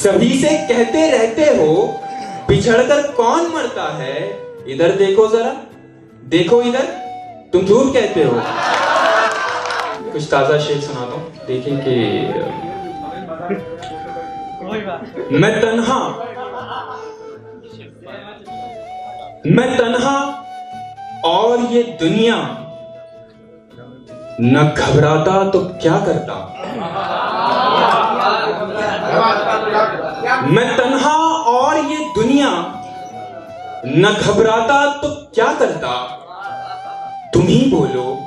सभी से कहते रहते हो बिछड़कर कौन मरता है। इधर देखो जरा, देखो इधर, तुम झूठ कहते हो। कुछ ताजा शेर सुनाता हूं, देखिए कि मैं तन्हा और ये दुनिया, न घबराता तो क्या करता। मैं तन्हा और ये दुनिया, न घबराता तो क्या करता। तुम ही बोलो,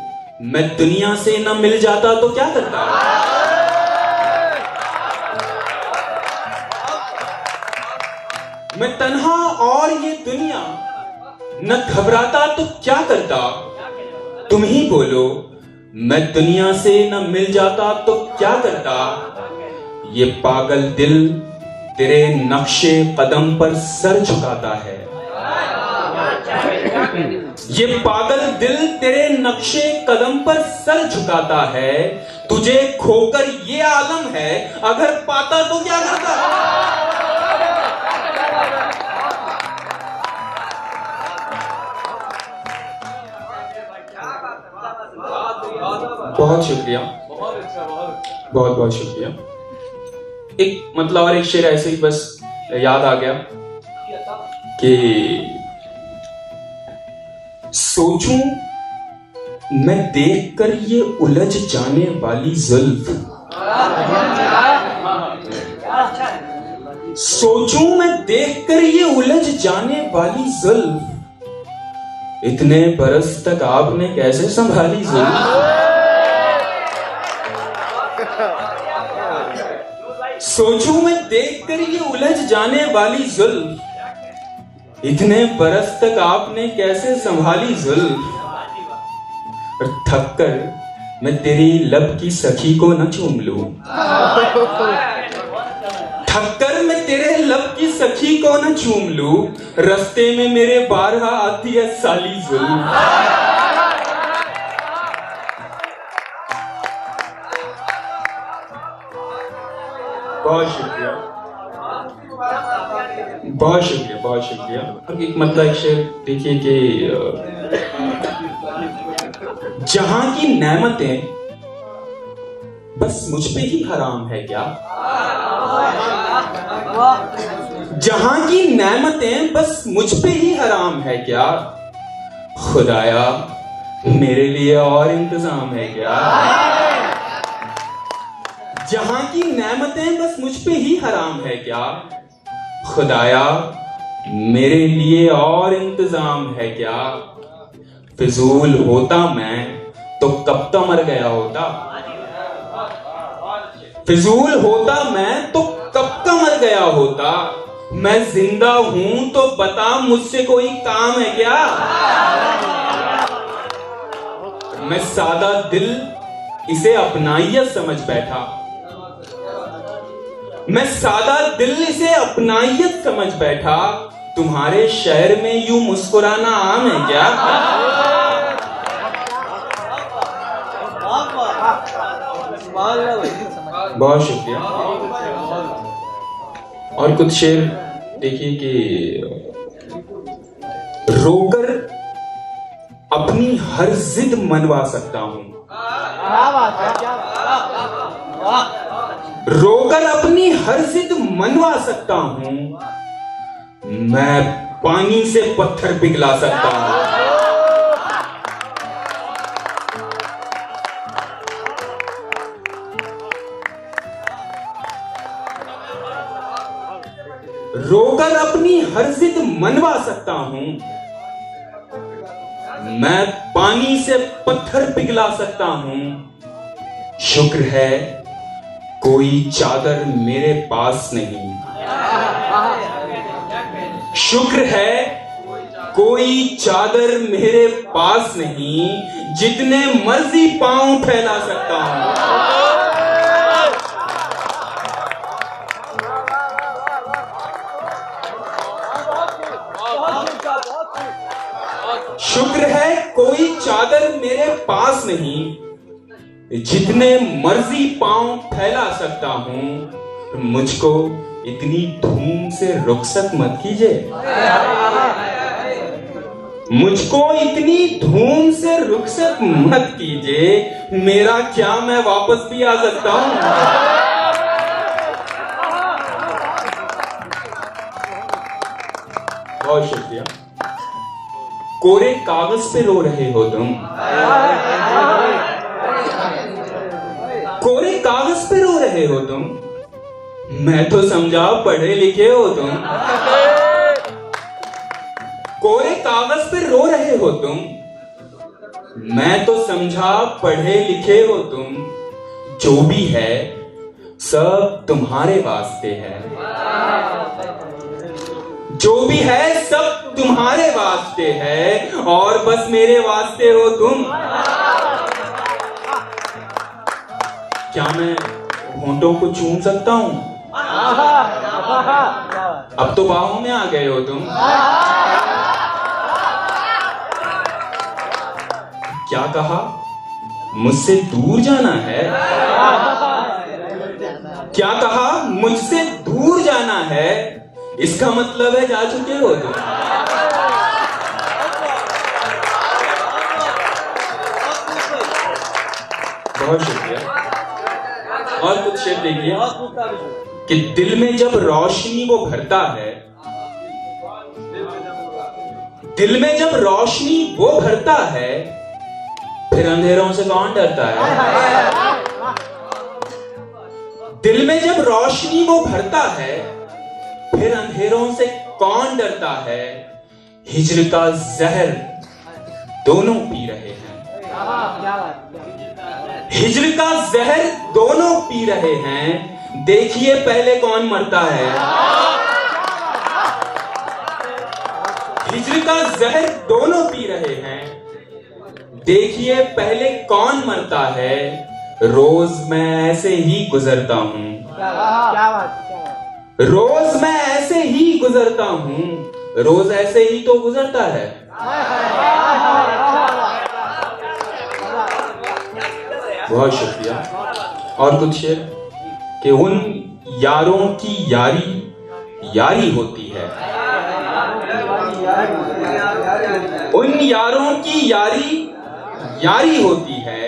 मैं दुनिया से न मिल जाता तो क्या करता। मैं तन्हा और ये दुनिया, न घबराता तो क्या करता। तुम ही बोलो, मैं दुनिया से न मिल जाता तो क्या करता। ये पागल दिल तेरे नक्शे कदम पर सर झुकाता है। ये पागल दिल तेरे नक्शे कदम पर सर झुकाता है। तुझे खोकर ये आलम है, अगर पाता तो क्या करता। बहुत शुक्रिया, बहुत बहुत शुक्रिया। एक मतलब और एक शेर ऐसे ही बस याद आ गया कि सोचूं मैं देखकर ये उलझ जाने वाली जुल्फ। सोचूं मैं देखकर ये उलझ जाने वाली जुल्फ। इतने बरस तक आपने कैसे संभाली जुल्फ। सोचूं मैं देखकर ये उलझ जाने वाली जुल्फ। इतने बरस तक आपने कैसे संभाली जुल्फ। और थक कर मैं तेरी लब की सखी को न चूम लूं। थक कर मैं तेरे लब की सखी को न चूम लूं। रास्ते में मेरे बारह आती है साली जुल्फ। बहुत शुक्रिया, बहुत शुक्रिया, बहुत शुक्रिया। एक मतलब एक शेर देखिए कि जहां की नेमतें बस मुझ पे ही हराम है क्या। जहां की नेमतें बस मुझ पे ही हराम है क्या। खुदाया मेरे लिए और इंतजाम है क्या। जहां की नेमतें बस मुझ पे ही हराम है क्या। खुदाया मेरे लिए और इंतजाम है क्या। फिजूल होता मैं तो कब तो मर गया होता। फिजूल होता मैं तो कब का मर गया होता। मैं जिंदा हूं तो बता मुझसे कोई काम है क्या। मैं सादा दिल इसे अपनाइयत समझ बैठा। मैं सादा दिल इसे अपनाइयत समझ बैठा। तुम्हारे शहर में यूं मुस्कुराना आम है क्या। बहुत शुक्रिया। और कुछ शेर देखिए कि रोकर अपनी हर जिद मनवा सकता हूं। रोकर अपनी हर जिद मनवा सकता हूं। मैं पानी से पत्थर पिघला सकता हूं। रोकर अपनी हर जिद मनवा सकता हूं। मैं पानी से पत्थर पिघला सकता हूं। शुक्र है कोई चादर मेरे पास नहीं। शुक्र है कोई चादर मेरे पास नहीं। जितने मर्जी पांव फैला सकता हूं। शुक्र है कोई चादर मेरे पास नहीं। जितने मर्जी पांव फैला सकता हूं। मुझको इतनी धूम से रुखसत मत कीजिए, मुझको इतनी धूम से रुखसत मत कीजिए। मेरा क्या, मैं वापस भी आ सकता हूं। बहुत शुक्रिया। कोरे कागज पे रो रहे हो तुम, कोरे कागज पे रो रहे हो तुम, मैं तो समझा पढ़े लिखे हो तुम। कोरे कागज पे रो रहे हो तुम, मैं तो समझा पढ़े लिखे हो तुम। जो भी है सब तुम्हारे वास्ते है, जो भी है सब तुम्हारे वास्ते है, और बस मेरे वास्ते हो तुम। क्या मैं होंठों को चूम सकता हूं? अब तो बाहों में आ गए हो तुम। क्या कहा? मुझसे दूर जाना है? क्या कहा? मुझसे दूर जाना है? इसका मतलब है जा चुके हो तुम। बहुत शुक्रिया। और कुछ शेर देखिए कि दिल में जब रोशनी वो भरता है, दिल में जब रोशनी वो भरता है, फिर अंधेरों से कौन डरता है? दिल में जब रोशनी वो भरता है, फिर अंधेरों से कौन डरता है? हिज्र का जहर दोनों पी रहे हैं, हिज्र का जहर दोनों पी रहे हैं। देखिए पहले कौन मरता है। हिज्र का जहर दोनों पी रहे हैं, देखिए पहले कौन मरता है। रोज मैं ऐसे ही गुजरता हूं, रोज मैं ऐसे ही गुजरता हूं, रोज ऐसे ही तो गुजरता है। बहुत शुक्रिया। और कुछ शेर कि उन यारों की यारी यारी होती है, उन यारों की यारी यारी होती है,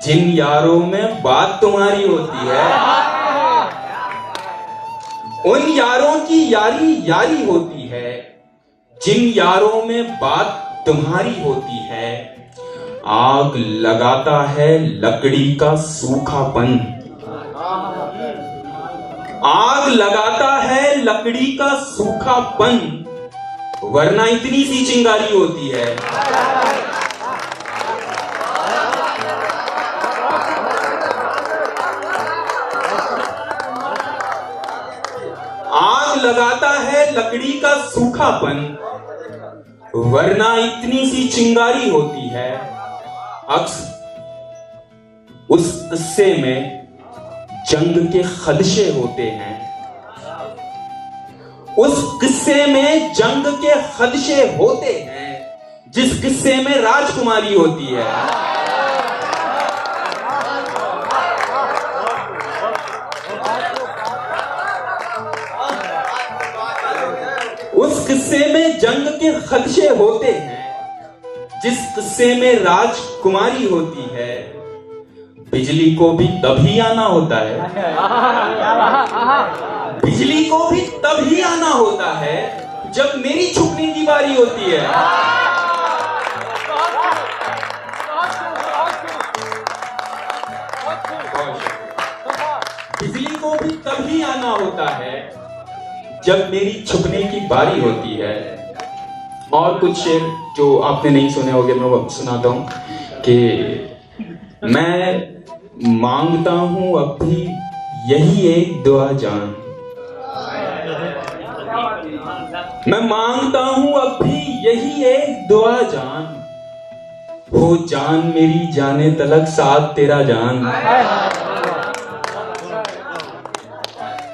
जिन यारों में बात तुम्हारी होती है। उन यारों की यारी यारी होती है, जिन यारों में बात तुम्हारी होती है। आग लगाता है लकड़ी का सूखापन, आग लगाता है लकड़ी का सूखापन, वरना इतनी सी चिंगारी होती है। आग लगाता है लकड़ी का सूखापन, वरना इतनी सी चिंगारी होती है। अक्स उस किस्से में जंग के खदशे होते हैं, उस किस्से में जंग के खदशे होते हैं, जिस किस्से में राजकुमारी होती है। उस किस्से में जंग के खदशे होते हैं, जिस किस्से में राजकुमारी होती है। बिजली को भी तभी आना होता है, बिजली को भी तभी आना होता है जब मेरी छुपने की बारी होती है। बिजली को भी तभी आना होता है जब मेरी छुपने की बारी होती है। और कुछ शेर जो आपने नहीं सुने होंगे मैं वो सुनाता हूं कि मैं मांगता हूं अब भी यही एक दुआ जान, मैं मांगता हूं अब भी यही एक दुआ जान, हो जान मेरी जाने तलक साथ तेरा जान।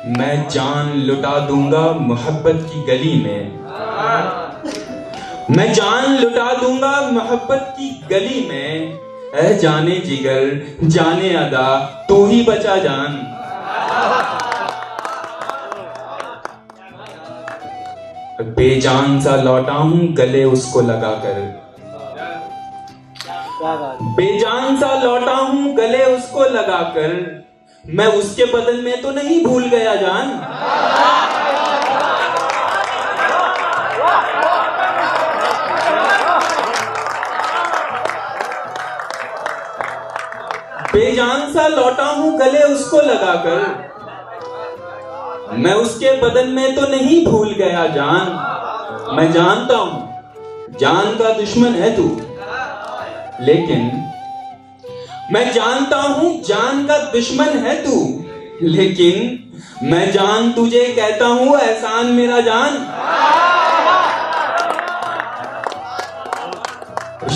मैं जान लुटा दूंगा मोहब्बत की गली में, मैं जान लुटा दूंगा मोहब्बत की गली में। ऐ जाने जिगर जाने अदा तू ही बचा जान, बेजान सा लौटा हूं गले उसको लगाकर, बेजान सा लौटा हूं गले उसको लगाकर, मैं उसके बदन में तो नहीं भूल गया जान। बेजान सा लौटा हूं गले उसको लगाकर, मैं उसके बदन में तो नहीं भूल गया जान। मैं जानता हूं जान का दुश्मन है तू, लेकिन मैं जानता हूं जान का दुश्मन है तू, लेकिन मैं जान तुझे कहता हूं एहसान मेरा जान।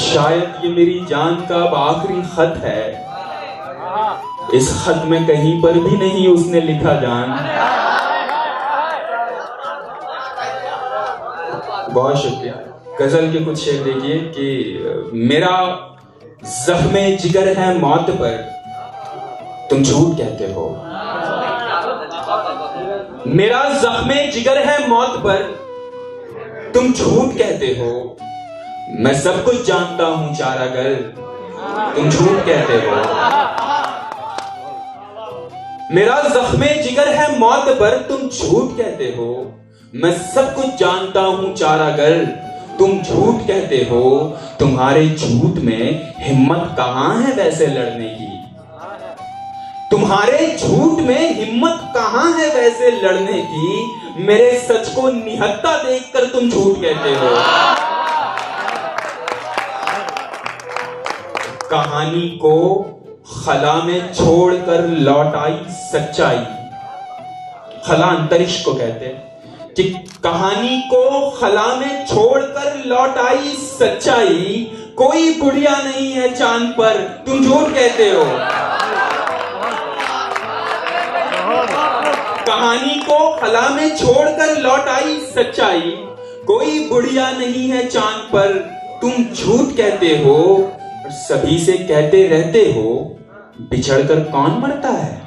शायद ये मेरी जान का अब आखिरी खत है, इस खत में कहीं पर भी नहीं उसने लिखा जान। बहुत शुक्रिया। गजल के कुछ शेर देखिए कि मेरा जख्मे जिगर है मौत पर तुम झूठ कहते हो, मेरा जख्मे जिगर है मौत पर तुम झूठ कहते हो, मैं सब कुछ जानता हूं चारागर तुम झूठ कहते हो। मेरा जख्मे जिगर है मौत पर तुम झूठ कहते हो, मैं सब कुछ जानता हूं चारागर तुम झूठ कहते हो। तुम्हारे झूठ में हिम्मत कहां है वैसे लड़ने की, तुम्हारे झूठ में हिम्मत कहां है वैसे लड़ने की, मेरे सच को निहत्था देखकर तुम झूठ कहते हो। कहानी को खला में छोड़कर लौट आई सच्चाई, खला अंतरिक्ष को कहते हैं कि कहानी को खला में छोड़कर लौट आई सच्चाई, कोई बुढ़िया नहीं है चांद पर तुम झूठ कहते हो। कहानी को खला में छोड़कर लौट आई सच्चाई, कोई बुढ़िया नहीं है चांद पर तुम झूठ कहते हो। और सभी से कहते रहते हो बिछड़कर कौन मरता है,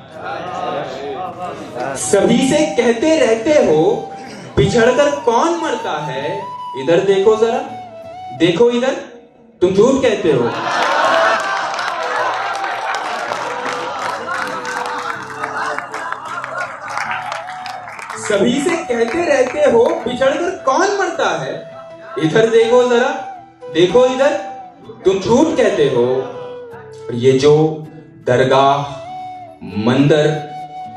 सभी से कहते रहते हो बिछड़कर कौन मरता है। इधर देखो जरा, देखो इधर, तुम झूठ कहते हो। सभी से कहते रहते हो बिछड़कर कौन मरता है, इधर देखो जरा, देखो इधर, तुम झूठ कहते हो। ये जो दरगाह, मंदिर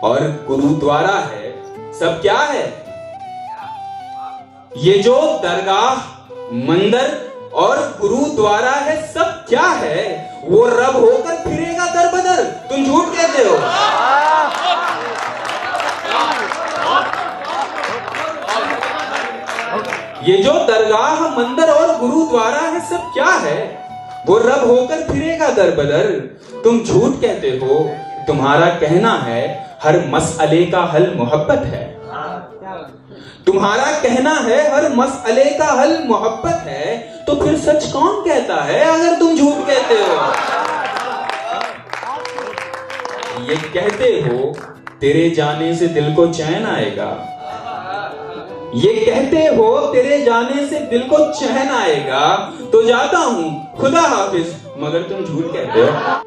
और गुरुद्वारा है सब क्या है, ये जो दरगाह, मंदिर और गुरुद्वारा है सब क्या है, वो रब होकर फिरेगा दर बदर तुम झूठ कहते हो। ये जो दरगाह, मंदिर और गुरुद्वारा है सब क्या है, वो रब होकर फिरेगा दर बदर तुम झूठ कहते हो। तुम्हारा कहना है हर मसले का हल मोहब्बत है, तुम्हारा कहना है हर मसले का हल मोहब्बत है, तो फिर सच कौन कहता है अगर तुम झूठ कहते हो। ये कहते हो तेरे जाने से दिल को चैन आएगा, ये कहते हो तेरे जाने से दिल को चैन आएगा, तो जाता हूं खुदा हाफिज मगर तुम झूठ कहते हो।